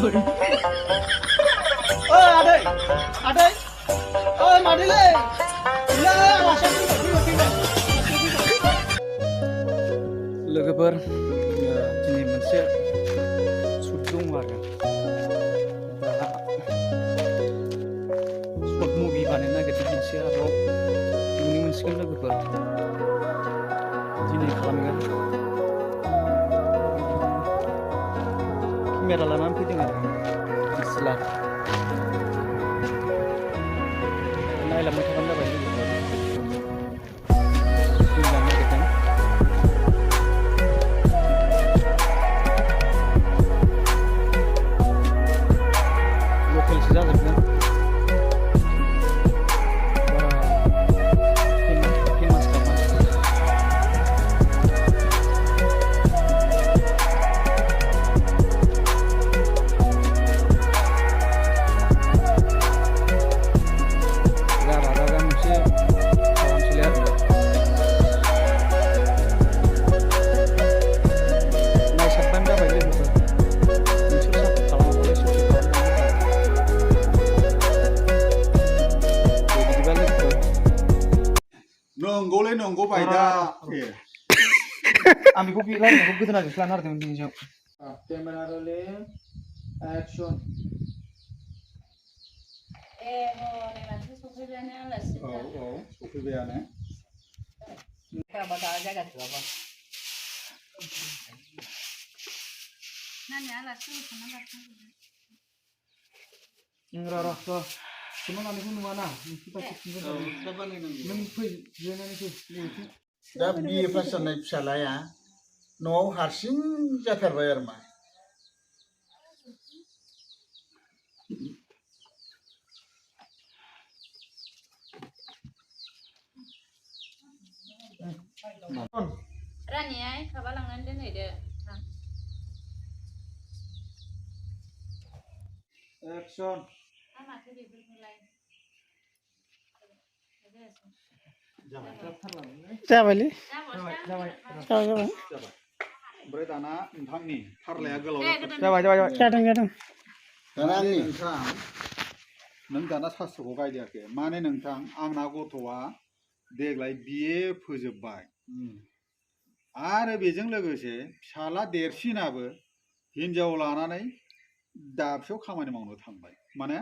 Adai, adai, madile, ya, masa लोगोफोर दिनै मोनसे सुट दङ आरो दा सर्ट मुभि बानायनो नागिरदों मोनसे आरोबाव नुनो मोनसिगोन लोगोफोर दिनै खालामगोन केमेरा लानानै फैदों आरो DSLR नायलांबाय थाबानो जाबाय लोगोफोर फिल्म लानो नागिरदों लकेलसो जाजोबगोन फेमास खा मानसिफोरा नंगौलै नंगौ बायदा आं बेखौ बे रायलायनायखौ गोदोनाजोंसो लानो नागिरदोंमोन दिनैजों केमेरा रोलिं एक्सन दासो सफैबायानो आलासि औ औ सफैबायानो गाबा दा जायगा थोआबा नानि आलासि फैखांना लाखांबाय र' सोंनानैखौ नुवाना नों फै जिरायनानै फै दा बिए पास जानाय फिसालाया न'आव हारसिं जाथारबाय आरो मा रानिया खाबा लांनानै दोनहैदो एक्सन माथो बेफोरखौलाय जाबायलै जाबाय ओमफ्राय दाना नोंथांनि थारलाया गोलाव जाबाय जादों दाना नों दाना सास्त्रखौ गायदेराखै माने नोंथां आंना गथ'आ देग्लाय बिए फोजोबबाय आरो बेजों लोगोसे फिसाला देरसिनाबो हिनजाव लानानै दाबसेयाव खामानि मावनो थांबाय माने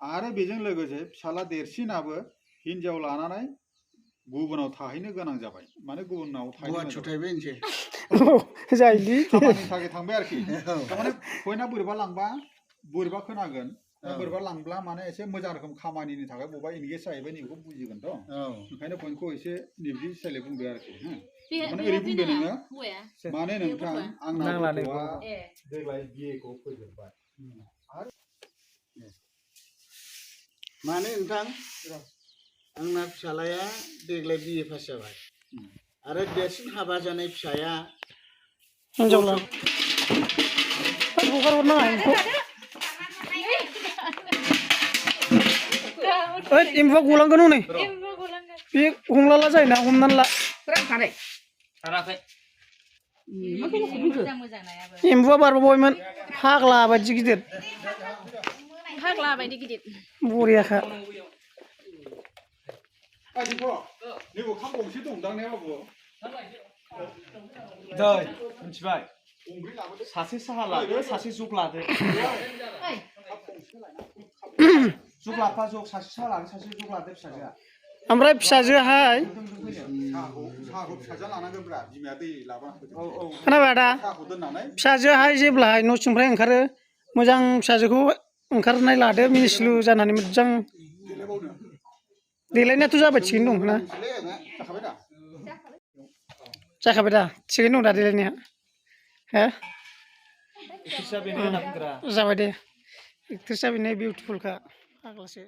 आरो बेजों लोगोसे फिसाला देरसिनाबो हिनजाव लानानै गुबुनाव थाहैनो गोनां जाबाय माने गुबुनाव जायलि खामानिनि थाखाय थांबाय आरोखि थारमाने बयना बोरैबा लांबा बोरैबा खोनागोन बोरैबा लांब्ला माने एसे मोजां रोखोम खामानिनि थाखाय बबेबा इंगेज जाहैबाय नैबेखौ बुजिगोनथ' ओंखायनो बयनिखौ एसे निबदि स्टाइलै बुंदो आरोखि माने ओरै बुंदो नोङो माने नोंथां आंना गथ'आ देग्लाय बिएखौ फोजोबबाय आरो माने नोंथां आंना फिसालाया देग्लाय बिए पास जाबाय आरो देरसिन हाबा जानाय फिसाया हिनजावला हगारहरनाङा एम्फौआ गलांगोन हनै बे हमलाला जायोना हमनानै ला एम्फौआ बारबावबायमोन फाग्ला बायदि गिदिर बरियाखा नैबो खाम गंसे दंदां ने बाबु दै मिथिबाय सासे साहा लादो सासे जग लादो जग लाफा जग सासे साहा लादो सासे जग लादो फिसाजोआ ओमफ्राय फिसाजोहाय साहाखौ फिसाजोआ लानांगोनब्रा बिमाया दै लाबा खोनाबाय आदा साहाखौ दोननानै फिसाजोहाय जेब्लाहाय न' सिंनिफ्राय ओंखारो मोजां फिसाजोखौ ओंखारनाय लादो मिनिस्लु जानानै मोजां देलायनायाथ' जाबाय थिगैनो दं ना जाखाबाय दा थिगैनो दं दा देलायनाया हो जाबाय दे एक्ट्रेसआ बेनो बिउटिफुलखा फाग्लासो